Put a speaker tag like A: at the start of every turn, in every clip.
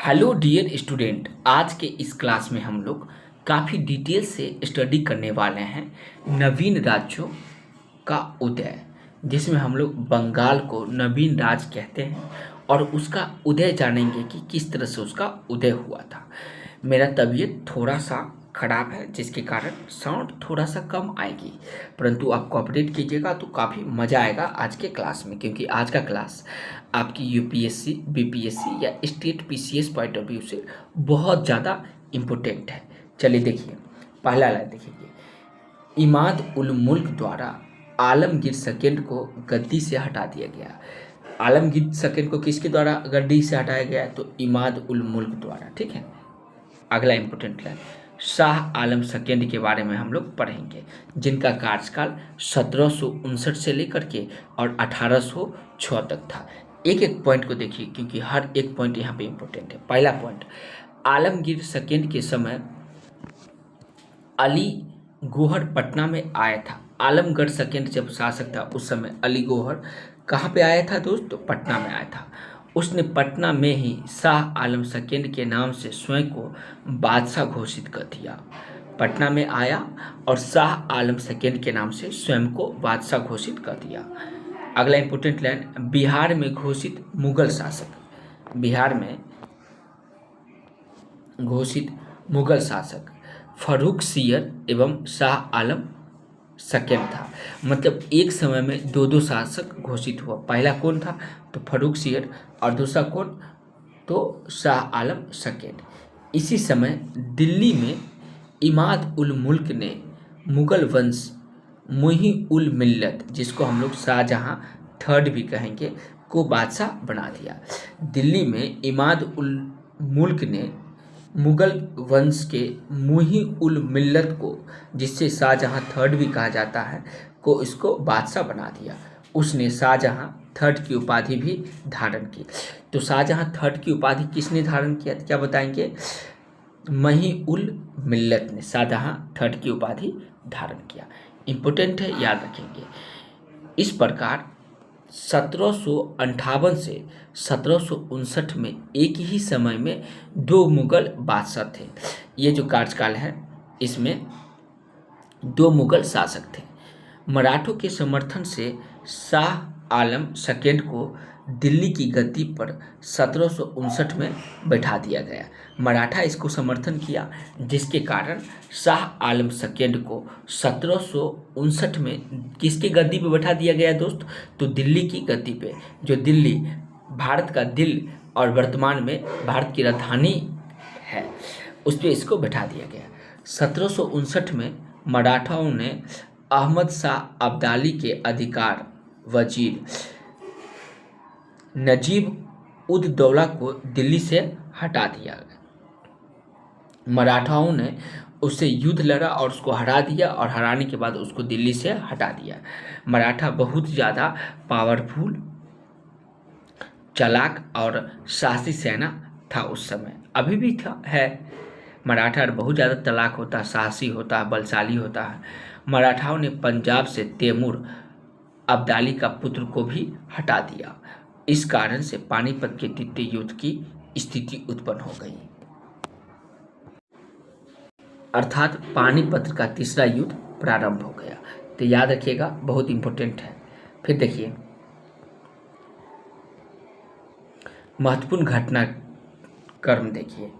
A: Hello dear student, आज के इस क्लास में हम लोग काफ़ी डिटेल से स्टडी करने वाले हैं नवीन राज्यों का उदय, जिसमें हम लोग बंगाल को नवीन राज्य कहते हैं और उसका उदय जानेंगे कि किस तरह से उसका उदय हुआ था। मेरा तबीयत थोड़ा सा खराब है जिसके कारण साउंड थोड़ा सा कम आएगी, परंतु आप कोऑपरेट कीजिएगा तो काफ़ी मज़ा आएगा आज के क्लास में, क्योंकि आज का क्लास आपकी यूपीएससी, बीपीएससी या state PCS point of view से बहुत ज़्यादा इम्पोर्टेंट है। चलिए देखिए, पहला लाइन देखिए, इमाद उल मुल्क द्वारा आलमगीर सेकेंड को गद्दी से हटा दिया गया। आलमगीर सेकेंड को किसके द्वारा गद्दी से हटाया गया? तो इमाद उल मुल्क द्वारा। ठीक है, अगला important line, Shah Alam second के बारे में हम लोग पढ़ेंगे, जिनका कार्यकाल 1759 से लेकर के और 1806 तक था। एक एक पॉइंट को देखिए क्योंकि हर एक पॉइंट यहाँ पे इंपॉर्टेंट है। पहला पॉइंट, आलमगीर सेकेंड के समय अली गौहर पटना में आया था। आलमगढ़ सेकेंड जब शासक था उस समय अली गौहर कहाँ पे आया था दोस्त? तो पटना में आया था। उसने पटना में ही शाह आलम सेकेंड के नाम से स्वयं को बादशाह घोषित कर दिया। पटना में आया और शाह आलम सेकेंड के नाम से स्वयं को बादशाह घोषित कर दिया। अगला इंपॉर्टेंट लाइन, बिहार में घोषित मुगल शासक। बिहार में घोषित मुगल शासक फर्रुखसियर एवं शाह आलम सेकेंड था। मतलब एक समय में दो दो शासक घोषित हुआ। पहला कौन था? तो फर्रुखसियर, और दूसरा कौन? तो शाह आलम सेकेंड। इसी समय दिल्ली में इमाद उल मुल्क ने मुगल वंश मुही उल मिल्लत, जिसको हम लोग शाहजहां थर्ड भी कहेंगे, को बादशाह बना दिया। दिल्ली में इमाद उल मुल्क ने मुगल वंश के मुही उल मिल्लत को, जिससे शाहजहां थर्ड भी कहा जाता है, को इसको बादशाह बना दिया। उसने शाहजहां थर्ड की उपाधि भी धारण की। तो शाहजहां थर्ड की उपाधि किसने धारण किया? क्या बताएंगे? मही उल मिल्लत ने शाहजहां थर्ड की उपाधि धारण किया। इंपॉर्टेंट है, याद रखेंगे। इस प्रकार 1758 से 1759 में एक ही समय में दो मुगल बादशाह थे। ये जो कार्यकाल है इसमें दो मुगल शासक थे। मराठों के समर्थन से शाह आलम सेकेंड को दिल्ली की गद्दी पर 1759 में बैठा दिया गया। मराठा इसको समर्थन किया, जिसके कारण शाह आलम सेकेंड को 1759 में किसकी गद्दी पे बैठा दिया गया दोस्त? तो दिल्ली की गद्दी पे, जो दिल्ली भारत का दिल और वर्तमान में भारत की राजधानी है, उस पर इसको बैठा दिया गया। 1759 में मराठाओं ने अहमद शाह अब्दाली के अधिकार वजीर नजीब उद दौला को दिल्ली से हटा दिया। मराठाओं ने उससे युद्ध लड़ा और उसको हरा दिया, और हराने के बाद उसको दिल्ली से हटा दिया। मराठा बहुत ज़्यादा पावरफुल, चालाक और साहसी सेना था उस समय, अभी भी था, है। मराठा बहुत ज़्यादा चालाक होता है, साहसी होता है, बलशाली होता है। मराठाओं ने पंजाब से तैमूर अब्दाली का पुत्र को भी हटा दिया। इस कारण से पानीपत के तृतीय युद्ध की स्थिति उत्पन्न हो गई, अर्थात पानीपत का तीसरा युद्ध प्रारंभ हो गया। तो याद रखिएगा, बहुत इंपॉर्टेंट है। फिर देखिए, महत्वपूर्ण घटनाक्रम देखिए।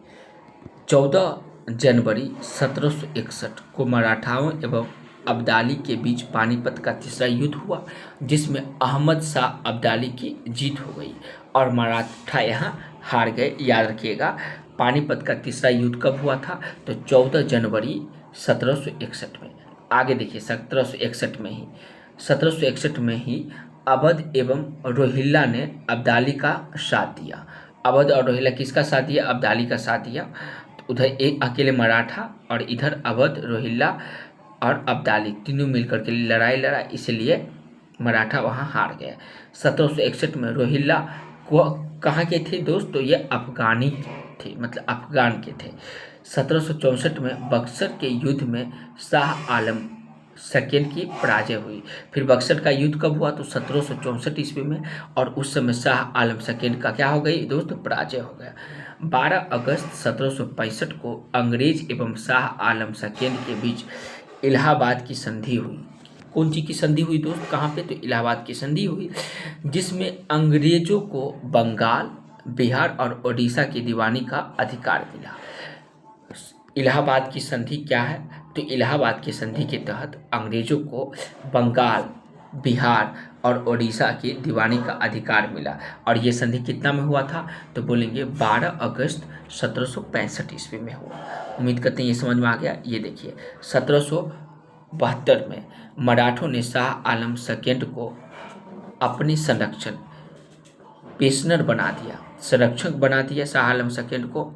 A: 14 जनवरी 1761 को मराठाओं एवं अब्दाली के बीच पानीपत का तीसरा युद्ध हुआ, जिसमें अहमद शाह अब्दाली की जीत हो गई और मराठा यहाँ हार गए। याद रखिएगा, पानीपत का तीसरा युद्ध कब हुआ था? तो 14 जनवरी 1761 में। आगे देखिए, 1761 में ही अवध एवं रोहिल्ला ने अब्दाली का साथ दिया। अवध और रोहिल्ला किसका साथ दिया? अब्दाली का साथ दिया। उधर एक अकेले मराठा और इधर अवध, रोहिल्ला और अब्दाली तीनों मिलकर के लड़ाई लड़ा, इसलिए मराठा वहाँ हार गया। 1761 में रोहिल्ला को कहाँ के थे दोस्त? तो ये अफगानी थे, मतलब अफगान के थे। 1764 में बक्सर के युद्ध में शाह आलम सेकेंड की पराजय हुई। फिर बक्सर का युद्ध कब हुआ? तो 1764 ईस्वी में, और उस समय शाह आलम सेकेंड का क्या हो गई दोस्त? पराजय हो गया। 12 अगस्त 1765 को अंग्रेज एवं शाह आलम सेकेंड के बीच इलाहाबाद की संधि हुई। कौन सी की संधि हुई दोस्त, कहाँ पे, तो इलाहाबाद की संधि हुई, जिसमें अंग्रेजों को बंगाल, बिहार और उड़ीसा की दीवानी का अधिकार मिला। इलाहाबाद की संधि क्या है, तो इलाहाबाद की संधि के तहत अंग्रेजों को बंगाल, बिहार और उड़ीसा की दीवानी का अधिकार मिला। और ये संधि कितना में हुआ था, तो बोलेंगे 12 अगस्त 1765 ईस्वी में हुआ। उम्मीद करते हैं ये समझ में आ गया। ये देखिए 1772 में मराठों ने शाह आलम सेकेंड को अपनी पेशनर बना दिया, संरक्षक बना दिया। शाह आलम सेकेंड को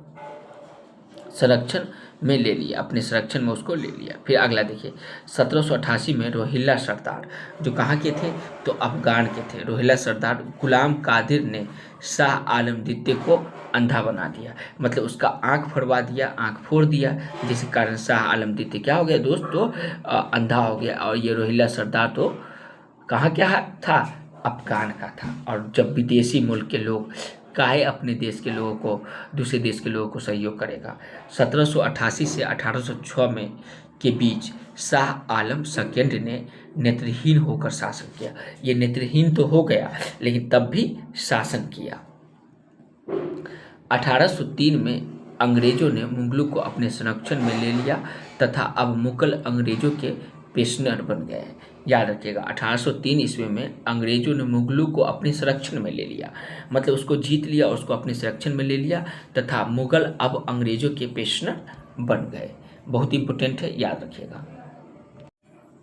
A: संरक्षण में ले लिया, अपने संरक्षण में उसको ले लिया। फिर अगला देखिए 1788 में रोहिल्ला सरदार, जो कहाँ के थे, तो अफगान के थे। रोहिल्ला सरदार गुलाम कादिर ने शाह आलम द्वितीय को अंधा बना दिया, मतलब उसका आंख फोड़वा दिया, आंख फोड़ दिया, जिसके कारण शाह आलम द्वितीय क्या हो गया दोस्त, तो अंधा हो गया। और ये रोहिल्ला सरदार तो कहाँ क्या था, अफगान का था। और जब विदेशी मुल्क के लोग काहे अपने देश के लोगों को, दूसरे देश के लोगों को सहयोग करेगा। 1788 से 1806 में के बीच शाह आलम सेकेंड ने नेत्रहीन होकर शासन किया। ये नेत्रहीन तो हो गया, लेकिन तब भी शासन किया। 1803 में अंग्रेजों ने मुगलों को अपने संरक्षण में ले लिया तथा अब मुगल अंग्रेजों के पेशनर बन गए। याद रखिएगा 1803 ईस्वी में अंग्रेजों ने मुगलों को अपने संरक्षण में ले लिया, मतलब उसको जीत लिया और उसको अपने संरक्षण में ले लिया तथा मुगल अब अंग्रेजों के पेशनर बन गए। बहुत इंपॉर्टेंट है, याद रखिएगा।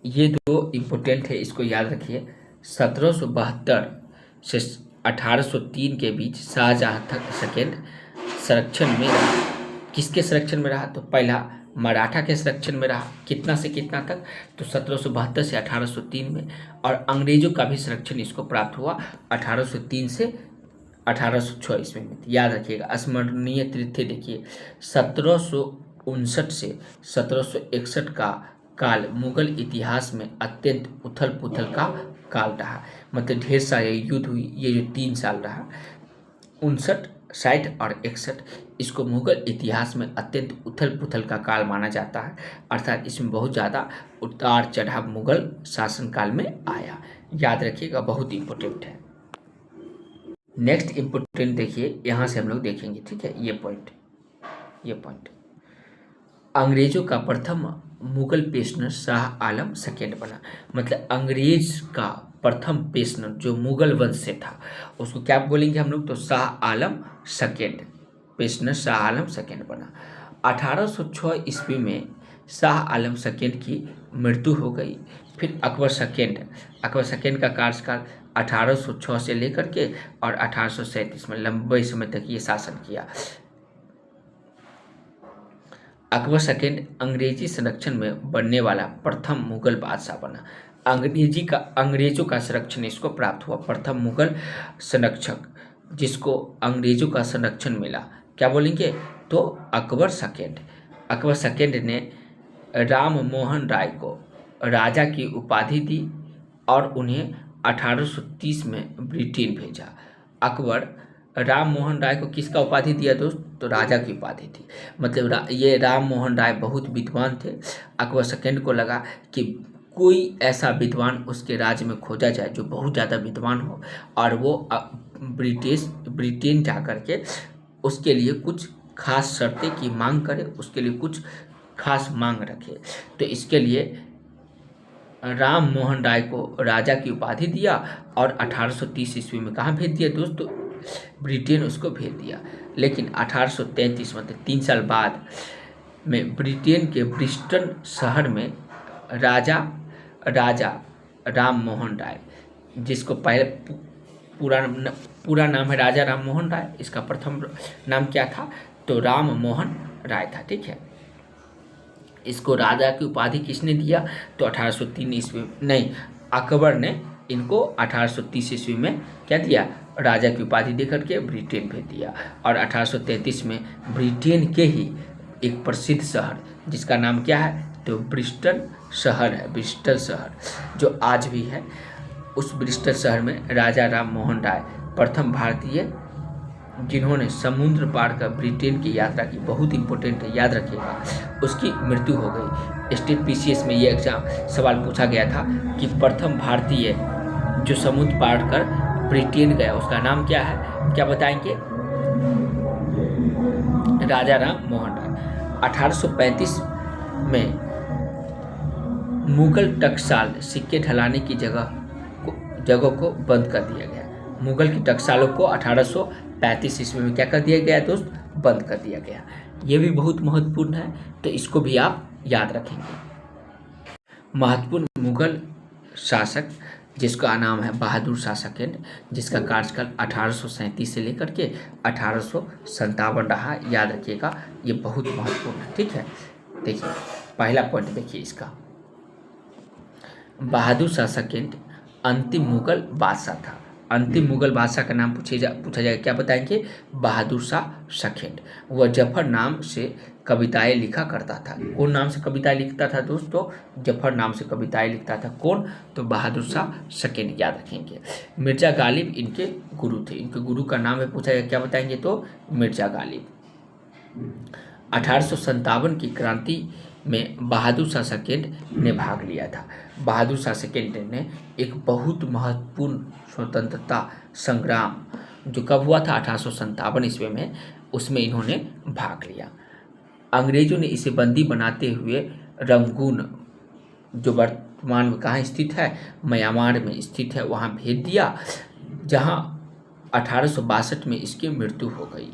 A: ये दो इम्पोर्टेंट है, इसको याद रखिए। 1772 से 1803 के बीच शाहजहां सेकेंड संरक्षण में रहा। किसके संरक्षण में रहा, तो पहला मराठा के संरक्षण में रहा। कितना से कितना तक, तो 1772 से 1803 में। और अंग्रेजों का भी संरक्षण इसको प्राप्त हुआ 1803 से 1806 ईस्वी में। याद रखिएगा। स्मरणीय तिथि देखिए 1759 से 1761 का काल मुगल इतिहास में अत्यंत उथल पुथल का काल रहा, मतलब ढेर सारे युद्ध हुई। ये जो 3 साल रहा 59, 60 और 61, इसको मुगल इतिहास में अत्यंत उथल पुथल का काल माना जाता है। अर्थात इसमें बहुत ज़्यादा उतार चढ़ाव मुगल शासनकाल में आया। याद रखिएगा, बहुत इंपॉर्टेंट है। नेक्स्ट इंपॉर्टेंट देखिए, यहाँ से हम लोग देखेंगे, ठीक है। ये पॉइंट अंग्रेजों का प्रथम मुगल पेशनर शाह आलम सेकेंड बना, मतलब अंग्रेज का प्रथम पेशनर जो मुगल वंश से था उसको क्या बोलेंगे हम लोग, तो शाह आलम सेकेंड, पेशनर शाह आलम सेकेंड बना। 1806 ईस्वी में शाह आलम सेकेंड की मृत्यु हो गई। फिर अकबर सेकेंड का कार्यकाल 1806 से लेकर के और 1837 में लंबे समय तक ये शासन किया। अकबर सेकेंड अंग्रेजी संरक्षण में बनने वाला प्रथम मुगल बादशाह बना। अंग्रेजों का संरक्षण इसको प्राप्त हुआ, प्रथम मुगल संरक्षक जिसको अंग्रेजों का संरक्षण मिला, क्या बोलेंगे, तो अकबर सेकेंड ने राम मोहन राय को राजा की उपाधि दी और उन्हें 1830 में ब्रिटेन भेजा। अकबर राम मोहन राय को किसका उपाधि दिया दोस्त, तो राजा की उपाधि थी। मतलब ये राम मोहन राय बहुत विद्वान थे। अकबर सेकेंड को लगा कि कोई ऐसा विद्वान उसके राज्य में खोजा जाए जो बहुत ज़्यादा विद्वान हो और वो ब्रिटेन जा कर के उसके लिए कुछ खास शर्तें की मांग करे, उसके लिए कुछ खास मांग रखे। तो इसके लिए राम मोहन राय को राजा की उपाधि दिया और 1830 ईस्वी में कहाँ भेज दिया दोस्तों, ब्रिटेन उसको भेज दिया। लेकिन 1833 मतलब 3 साल बाद में ब्रिटेन के ब्रिस्टन शहर में राजा राम मोहन राय, जिसको पहले पूरा नाम है राजा राम मोहन राय, इसका प्रथम नाम क्या था, तो राम मोहन राय था, ठीक है। इसको राजा की उपाधि किसने दिया, तो 1803 ईस्वी नहीं, अकबर ने इनको 1830 ईस्वी में क्या दिया, राजा की उपाधि देकर के ब्रिटेन भेज दिया। और 1833 में ब्रिटेन के ही एक प्रसिद्ध शहर जिसका नाम क्या है, तो ब्रिस्टल शहर है, ब्रिस्टल शहर जो आज भी है, उस ब्रिस्टल शहर में राजा राम मोहन राय प्रथम भारतीय जिन्होंने समुद्र पार कर ब्रिटेन की यात्रा की, बहुत इंपॉर्टेंट है, याद रखिएगा, उसकी मृत्यु हो गई। स्टेट पीसीएस में ये एग्जाम सवाल पूछा गया था कि प्रथम भारतीय जो समुद्र पार कर ब्रिटेन गया उसका नाम क्या है, क्या बताएंगे? राजा राम मोहन राय। 1835 में मुगल टकसाल सिक्के ढलाने की जगह को बंद कर दिया गया। मुगल की टकसालों को 1835 ईस्वी में क्या कर दिया गया दोस्त? बंद कर दिया गया। ये भी बहुत महत्वपूर्ण है, तो इसको भी आप याद रखेंगे। महत्वपूर्ण मुगल शासक जिसका नाम है बहादुर शाह सेकंड, जिसका कार्यकाल 1837 से लेकर के 1857 रहा, याद रखिएगा, ये बहुत महत्वपूर्ण है। ठीक है, देखिए पहला पॉइंट देखिए इसका, बहादुर शाह सेकंड अंतिम मुगल बादशाह था। अंतिम मुगल बादशाह का नाम पूछा जाएगा, क्या बताएंगे? बहादुर शाह सेकंड। वह जफर नाम से कविताएं लिखा करता था। कौन नाम से कविताएं लिखता था दोस्तों? जफर नाम से कविताएं लिखता था। कौन? तो बहादुर शाह सेकंड, याद रखेंगे। मिर्जा गालिब इनके गुरु थे। इनके गुरु का नाम है पूछा जाएगा, क्या बताएंगे? तो मिर्जा गालिब। 1857 की क्रांति में बहादुर शाह सेकंड ने भाग लिया था। बहादुर शाह सेकंड ने एक बहुत महत्वपूर्ण स्वतंत्रता संग्राम जो कब हुआ था? 1857 ईस्वी में, उसमें इन्होंने भाग लिया। अंग्रेजों ने इसे बंदी बनाते हुए रंगून, जो वर्तमान में कहाँ स्थित है? म्यांमार में स्थित है, वहाँ भेज दिया, जहाँ 1862 में इसकी मृत्यु हो गई।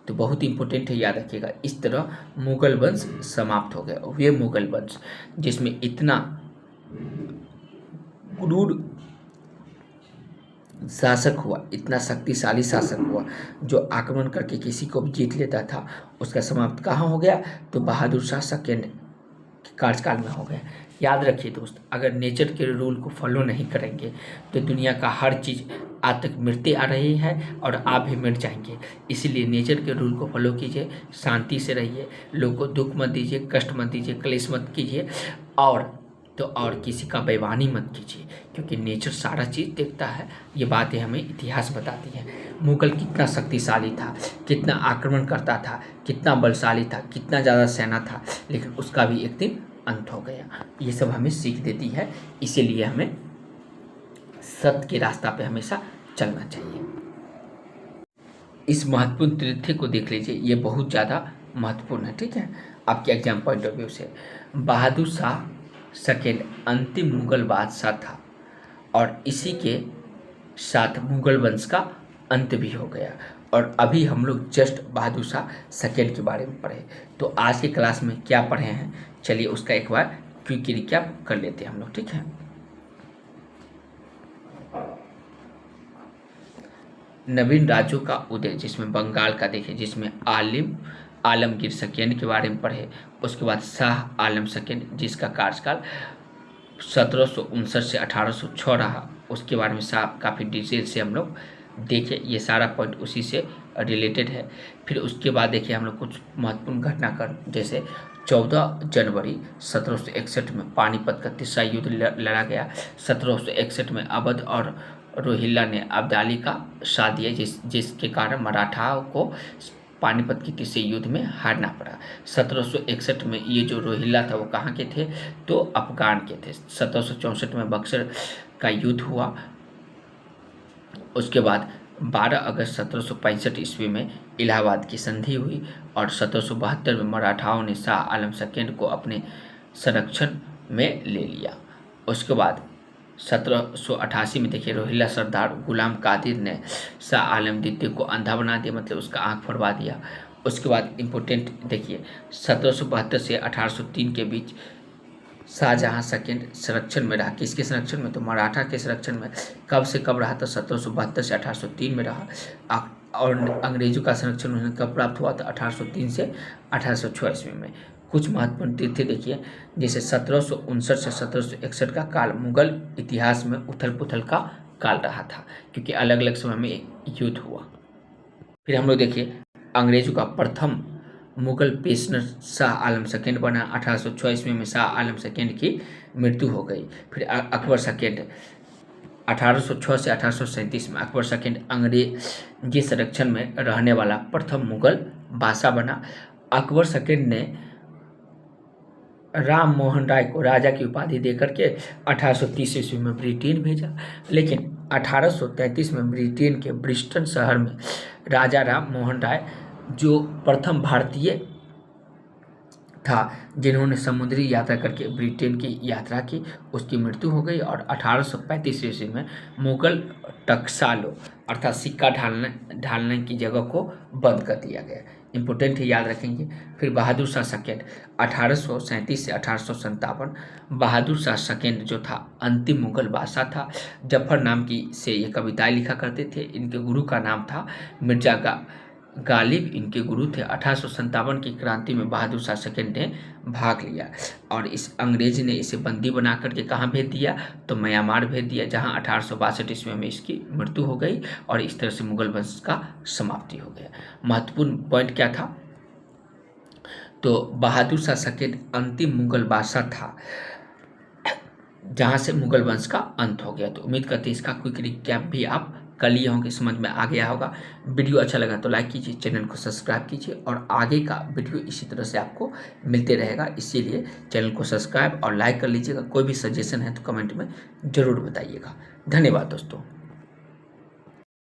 A: तो बहुत इंपॉर्टेंट है, याद रखिएगा। इस तरह मुगल वंश समाप्त हो गया। वे मुगल वंश जिसमें इतना क्रूर शासक हुआ, इतना शक्तिशाली शासक हुआ, जो आक्रमण करके किसी को भी जीत लेता था, उसका समाप्त कहाँ हो गया? तो बहादुर शाह सेकंड के कार्यकाल में हो गया। याद रखिए दोस्त, अगर नेचर के रूल को फॉलो नहीं करेंगे तो दुनिया का हर चीज़ आज तक मिटती आ रही है और आप भी मिट जाएंगे। इसीलिए नेचर के रूल को फॉलो कीजिए, शांति से रहिए, लोगों को दुख मत दीजिए, कष्ट मत दीजिए, क्लेश मत कीजिए, और किसी का बेईमानी मत कीजिए, क्योंकि नेचर सारा चीज़ देखता है। ये बातें हमें इतिहास बताती हैं। मुगल कितना शक्तिशाली था, कितना आक्रमण करता था, कितना बलशाली था, कितना ज़्यादा सेना था, लेकिन उसका भी एक दिन अंत हो गया। ये सब हमें सीख देती है, इसीलिए हमें सत्य के रास्ता पे हमेशा चलना चाहिए। इस महत्वपूर्ण तथ्य को देख लीजिए, ये बहुत ज़्यादा महत्वपूर्ण है। ठीक है, आपके एग्जाम पॉइंट ऑफ व्यू से। बहादुर शाह सेकंड अंतिम मुगल बादशाह था और इसी के साथ मुगल वंश का अंत भी हो गया। और अभी हम लोग जस्ट बहादुर शाह सेकंड के बारे में पढ़े। तो आज की क्लास में क्या पढ़े हैं, चलिए उसका एक बार क्विक रिकैप कर लेते हैं हम लोग। ठीक है, नवीन राज्यों का उदय, जिसमें बंगाल का देखिए, जिसमें आलमगीर सेकंड के बारे में पढ़े। उसके बाद शाह आलम सेकंड, जिसका कार्यकाल 1759 से 1806 रहा, उसके बारे में काफ़ी डिटेल से हम लोग देखे। ये सारा पॉइंट उसी से रिलेटेड है। फिर उसके बाद देखिए हम लोग कुछ महत्वपूर्ण घटनाक्रम, जैसे 14 जनवरी 1761 में पानीपत का तीसरा युद्ध लड़ा गया। 1761 में अवध और रोहिल्ला ने अब्दाली का साथ दिया, जिसके कारण मराठाओं को पानीपत के तीसरे युद्ध में हारना पड़ा। 1761 में ये जो रोहिल्ला था वो कहाँ के थे? तो अफगान के थे। 1764 में बक्सर का युद्ध हुआ। उसके बाद 12 अगस्त 1765 ईस्वी में इलाहाबाद की संधि हुई और 1772 में मराठाओं ने शाह आलम सेकंड को अपने संरक्षण में ले लिया। उसके बाद 1788 में देखिए रोहिल्ला सरदार गुलाम कादिर ने शाह आलम द्वितीय को अंधा बना दिया, मतलब उसका आँख फोड़वा दिया। उसके बाद इम्पोर्टेंट देखिए 1772 से 1803 के बीच शाहजहां सेकंड संरक्षण में रहा। किसके संरक्षण में? तो मराठा के संरक्षण में। कब से कब रहा? तो 1772 से 1803 में रहा। और अंग्रेजों का संरक्षण उन्हें कब प्राप्त हुआ? तो 1803 से 1806 ईस्वी में। कुछ महत्वपूर्ण तिथि देखिए, जैसे 1759 से 1761 का काल मुगल इतिहास में उथल पुथल का काल रहा था, क्योंकि अलग अलग समय में युद्ध हुआ। फिर हम लोग देखिए अंग्रेजों का प्रथम मुगल पेशनर शाह आलम सेकंड बना। 1806 ईस्वी में शाह आलम सेकंड की मृत्यु हो गई। फिर अकबर सेकंड 1806 से 1837 में अकबर सेकंड अंग्रेजी संरक्षण में रहने वाला प्रथम मुगल बादशाह बना। अकबर सेकंड ने राम मोहन राय को राजा की उपाधि देकर के 1830 ईस्वी में ब्रिटेन भेजा, लेकिन 1833 में ब्रिटेन के ब्रिस्टन शहर में राजा राम मोहन राय, जो प्रथम भारतीय था जिन्होंने समुद्री यात्रा करके ब्रिटेन की यात्रा की, उसकी मृत्यु हो गई और 1835 ईस्वी में मुगल टकसालों अर्थात सिक्का ढालने की जगह को बंद कर दिया गया। इम्पोर्टेंट है, याद रखेंगे। फिर बहादुर शाह सेकेंड 1837 से 1857। बहादुर शाह सेकेंड जो था अंतिम मुगल बादशाह था। जफर नाम की से ये कविताएं लिखा करते थे। इनके गुरु का नाम था मिर्जा गालिब, इनके गुरु थे। 1857 की क्रांति में बहादुर शाह सेकेंड ने भाग लिया और इस अंग्रेज ने इसे बंदी बना करके कहाँ भेज दिया, तो म्यांमार भेज दिया, जहाँ 1862 ईस्वी में इसकी मृत्यु हो गई और इस तरह से मुगल वंश का समाप्ति हो गया। महत्वपूर्ण पॉइंट क्या था, तो बहादुर शाह सेकेंड अंतिम मुगल बादशाह था जहाँ से मुगल वंश का अंत हो गया। तो उम्मीद करते हैं इसका क्विक रिकैप भी आप कर लिए होंगे, समझ में आ गया होगा। वीडियो अच्छा लगा तो लाइक कीजिए, चैनल को सब्सक्राइब कीजिए और आगे का वीडियो इसी तरह से आपको मिलते रहेगा, इसीलिए चैनल को सब्सक्राइब और लाइक कर लीजिएगा। कोई भी सजेशन है तो कमेंट में ज़रूर बताइएगा। धन्यवाद दोस्तों।